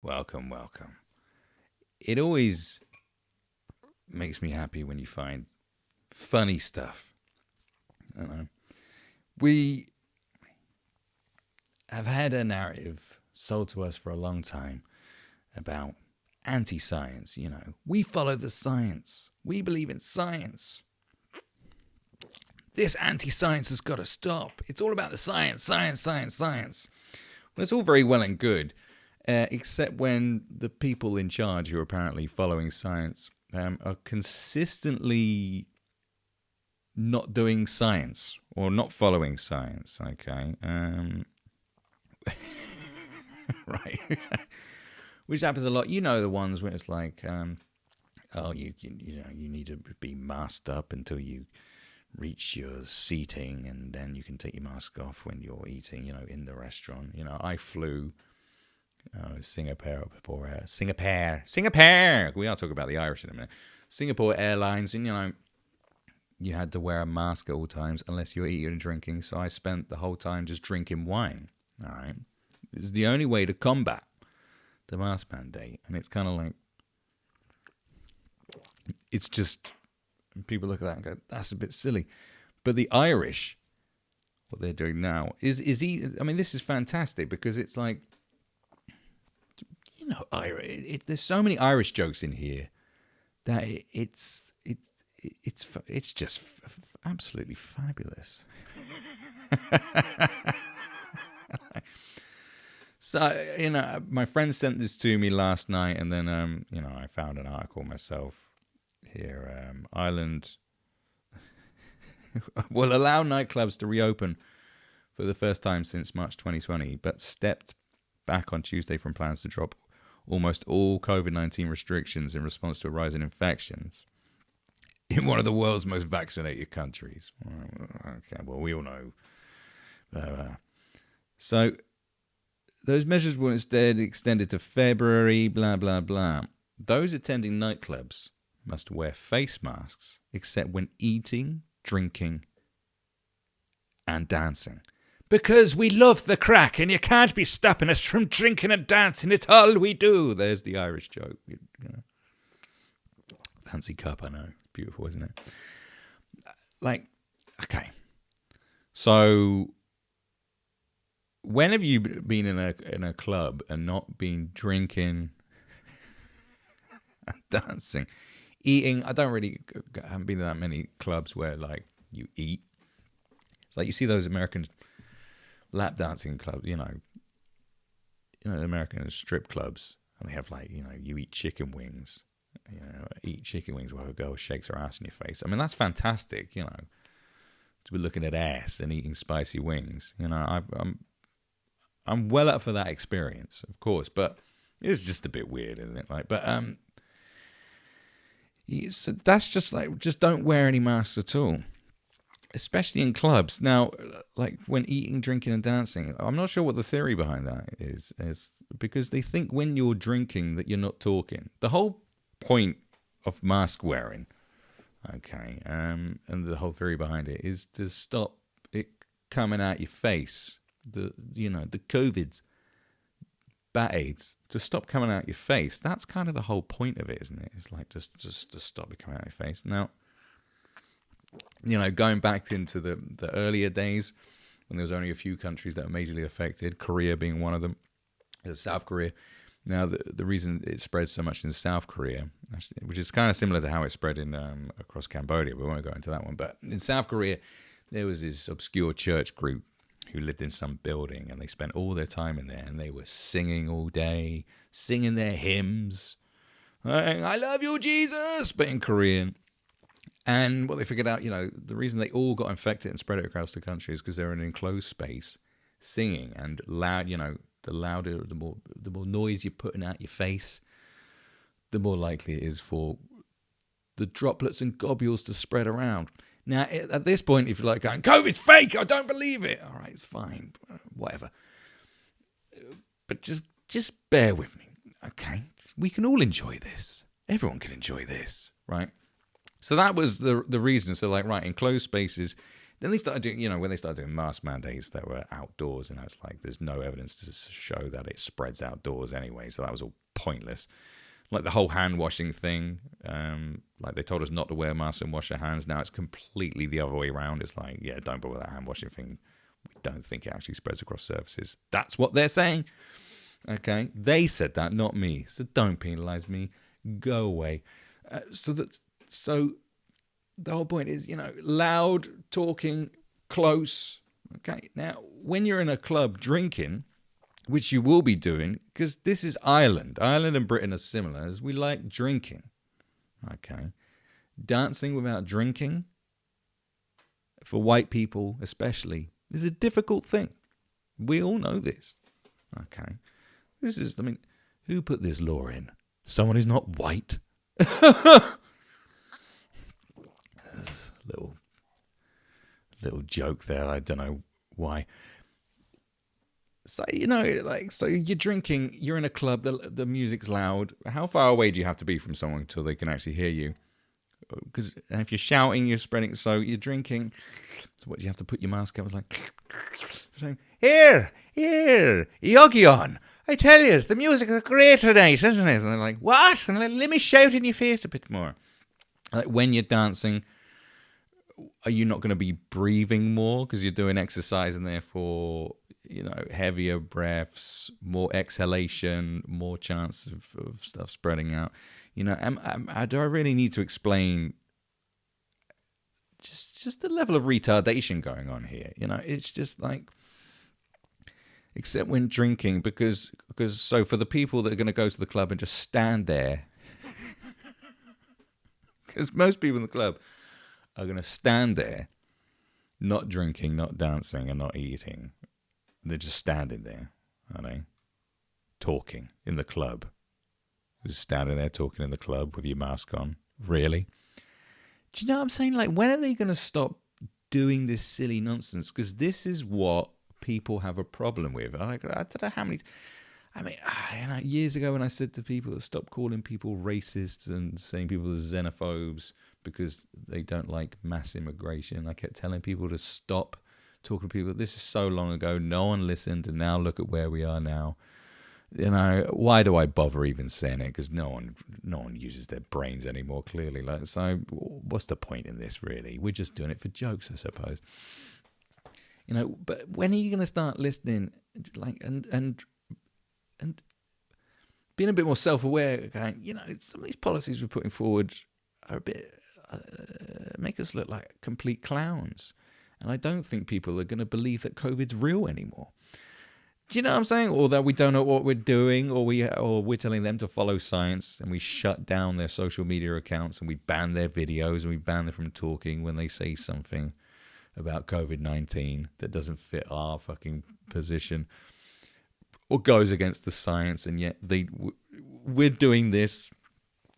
Welcome, welcome. It always makes me happy when you find funny stuff. I don't know. We have had a narrative sold to us for a long time about anti-science. We follow the science. We believe in science. This anti-science has got to stop. It's all about the science, science, science, science. Well, it's all very well and good, except when the people in charge who are apparently following science are consistently not doing science or not following science. Okay, right, which happens a lot. The ones where it's like, oh, you need to be masked up until you reach your seating, and then you can take your mask off when you're eating. In the restaurant. I flew. Singapore. We are talking about the Irish in a minute. Singapore Airlines, and you had to wear a mask at all times unless you're eating and drinking. So I spent the whole time just drinking wine. All right, it's the only way to combat the mask mandate, and it's kind of like it's just people look at that and go, "That's a bit silly." But the Irish, what they're doing now is I mean, this is fantastic because it's like. There's so many Irish jokes in here that it's just absolutely fabulous. So my friend sent this to me last night, and then I found an article myself here. Ireland will allow nightclubs to reopen for the first time since March 2020, but stepped back on Tuesday from plans to drop almost all COVID-19 restrictions in response to a rise in infections in one of the world's most vaccinated countries. Okay, well, we all know. So those measures were instead extended to February, blah, blah, blah. Those attending nightclubs must wear face masks except when eating, drinking, and dancing. Because we love the crack and you can't be stopping us from drinking and dancing. It's all we do. There's the Irish joke. Fancy cup, I know. Beautiful, isn't it? Okay. So, when have you been in a club and not been drinking and dancing? Eating, I haven't been in that many clubs where, you eat. It's like you see those American lap dancing clubs, American strip clubs, and they have you eat chicken wings, while a girl shakes her ass in your face. I mean, that's fantastic, to be looking at ass and eating spicy wings. I'm well up for that experience, of course, but it's just a bit weird, isn't it? So that's just don't wear any masks at all. Especially in clubs. Now, when eating, drinking, and dancing, I'm not sure what the theory behind that is because they think when you're drinking that you're not talking. The whole point of mask wearing, okay, and the whole theory behind it is to stop it coming out your face. The COVID's, bat AIDS, to stop coming out your face. That's kind of the whole point of it, isn't it? It's just to stop it coming out your face. Now, going back into the earlier days when there was only a few countries that were majorly affected, Korea being one of them, South Korea. Now, the reason it spread so much in South Korea, actually, which is kind of similar to how it spread in across Cambodia, we won't go into that one, but in South Korea, there was this obscure church group who lived in some building, and they spent all their time in there, and they were singing all day, singing their hymns, I love you, Jesus, but in Korean. And what they figured out, the reason they all got infected and spread it across the country is because they're in an enclosed space, singing and loud. The louder, the more noise you're putting out your face, the more likely it is for the droplets and globules to spread around. Now, at this point, if you're going, COVID's fake, I don't believe it. All right, it's fine, whatever. But just bear with me, okay? We can all enjoy this. Everyone can enjoy this, right? So that was the reason. So enclosed spaces, Then they started doing, when they started doing mask mandates that were outdoors, and it's like there's no evidence to show that it spreads outdoors anyway, so that was all pointless. Like the whole hand washing thing, like they told us not to wear masks and wash our hands. Now it's completely the other way around. It's like, yeah, don't bother with that hand washing thing. We don't think it actually spreads across surfaces. That's what they're saying. Okay, they said that, not me. So don't penalize me. Go away. So the whole point is, loud talking, close. Okay, now when you're in a club drinking, which you will be doing, because this is Ireland. Ireland and Britain are similar, as we like drinking. Okay. Dancing without drinking, for white people especially, is a difficult thing. We all know this. Okay. Who put this law in? Someone who's not white? little joke there. I don't know why. So, so you're drinking, you're in a club, the music's loud. How far away do you have to be from someone until they can actually hear you? Because if you're shouting, you're spreading. So you're drinking. So what, do you have to put your mask up? It's like, here, Yogion. I tell you, the music is great tonight, isn't it? And they're like, what? And like, let me shout in your face a bit more. Like when you're dancing, are you not going to be breathing more because you're doing exercise and therefore, heavier breaths, more exhalation, more chance of stuff spreading out? Do I really need to explain just the level of retardation going on here? It's just like, except when drinking, because so for the people that are going to go to the club and just stand there, because most people in the club are going to stand there, not drinking, not dancing, and not eating. They're just standing there, aren't they? Talking in the club. Just standing there talking in the club with your mask on. Really? Do you know what I'm saying? Like, when are they going to stop doing this silly nonsense? Because this is what people have a problem with. I don't know how many... years ago when I said to people, stop calling people racists and saying people are xenophobes because they don't like mass immigration, I kept telling people to stop talking to people. This is so long ago. No one listened, and now look at where we are now. Why do I bother even saying it? Because no one uses their brains anymore, clearly. So what's the point in this, really? We're just doing it for jokes, I suppose. But when are you going to start listening, and being a bit more self-aware? Going, some of these policies we're putting forward are a bit make us look like complete clowns, and I don't think people are going to believe that COVID's real anymore. Do you know what I'm saying? Or that we don't know what we're doing, or we're telling them to follow science, and we shut down their social media accounts, and we ban their videos, and we ban them from talking when they say something about COVID-19 that doesn't fit our fucking position or goes against the science, and yet we're doing this.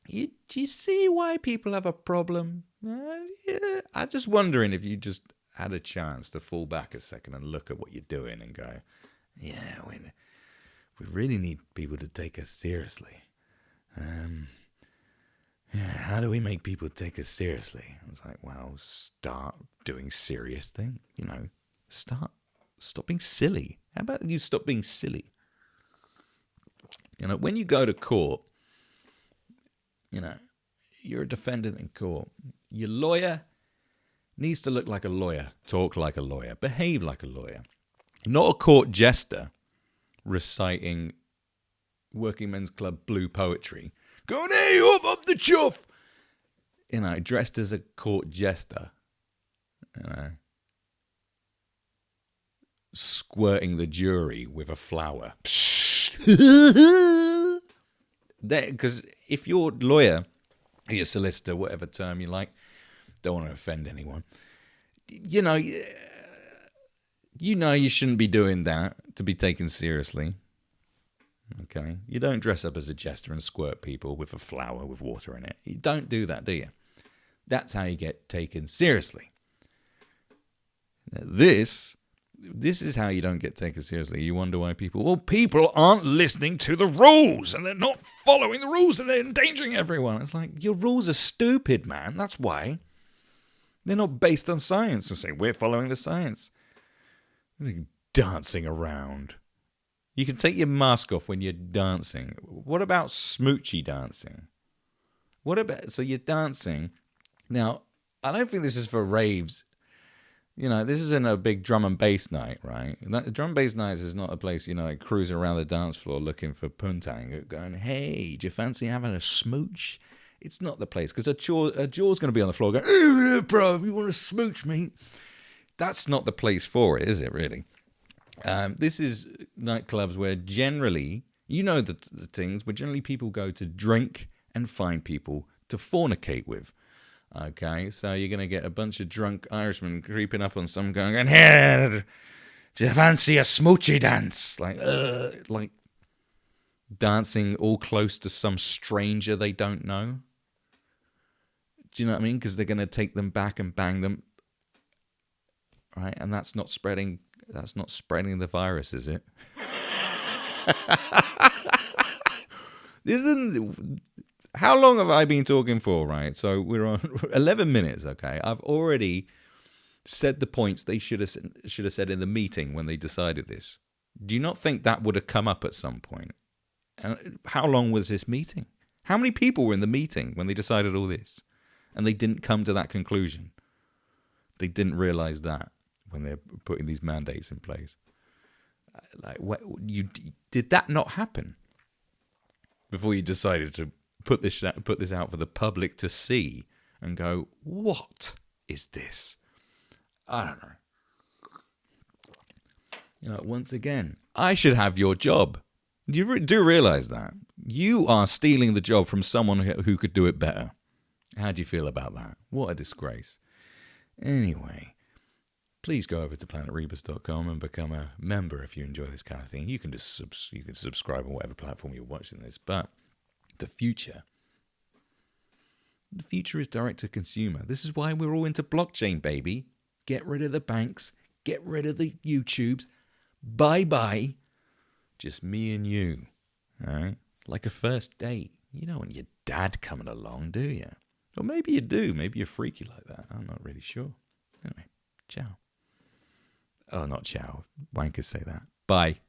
Do you see why people have a problem? Yeah, I'm just wondering if you just had a chance to fall back a second and look at what you're doing and go, yeah, we really need people to take us seriously. How do we make people take us seriously? I was like, well, start doing serious things. Stop being silly. How about you stop being silly? When you go to court, you're a defendant in court. Your lawyer needs to look like a lawyer, talk like a lawyer, behave like a lawyer. Not a court jester reciting Working Men's Club blue poetry. Going, hey, up the chuff! Dressed as a court jester. Squirting the jury with a flower. Because if you're a lawyer, or you're a solicitor, whatever term you like, don't want to offend anyone, you shouldn't be doing that to be taken seriously. Okay? You don't dress up as a jester and squirt people with a flower with water in it. You don't do that, do you? That's how you get taken seriously. Now, this is how you don't get taken seriously. You wonder why people aren't listening to the rules, and they're not following the rules, and they're endangering everyone. It's like, your rules are stupid, man. That's why. They're not based on science and say, we're following the science. They're dancing around. You can take your mask off when you're dancing. What about smoochy dancing? So you're dancing. Now, I don't think this is for raves. This isn't a big drum and bass night, right? Drum and bass nights is not a place, like cruising around the dance floor looking for poontang, going, hey, do you fancy having a smooch? It's not the place, because a jaw's going to be on the floor going, bro, you want to smooch me? That's not the place for it, is it, really? This is nightclubs where generally, the things, where generally people go to drink and find people to fornicate with. Okay, so you're going to get a bunch of drunk Irishmen creeping up on some guy going, here, do you fancy a smoochy dance? Like dancing all close to some stranger they don't know. Do you know what I mean? Because they're going to take them back and bang them. Right, and that's not spreading the virus, is it? How long have I been talking for, right? So we're on 11 minutes, okay? I've already said the points they should have said in the meeting when they decided this. Do you not think that would have come up at some point? And how long was this meeting? How many people were in the meeting when they decided all this? And they didn't come to that conclusion. They didn't realize that when they're putting these mandates in place. Did that not happen before you decided to put this out for the public to see and go, what is this? I don't know. Once again, I should have your job. You do realize that you are stealing the job from someone who could do it better. How do you feel about that? What a disgrace. Anyway, please go over to planetrebus.com and become a member if you enjoy this kind of thing. You can just subscribe on whatever platform you're watching this. But the future is direct to consumer. This is why we're all into blockchain, baby. Get rid of the banks. Get rid of the YouTubes. Bye-bye. Just me and you. All right? Like a first date. You don't want your dad coming along, do you? Or maybe you do. Maybe you're freaky like that. I'm not really sure. Anyway, ciao. Oh, not ciao. Wankers say that. Bye.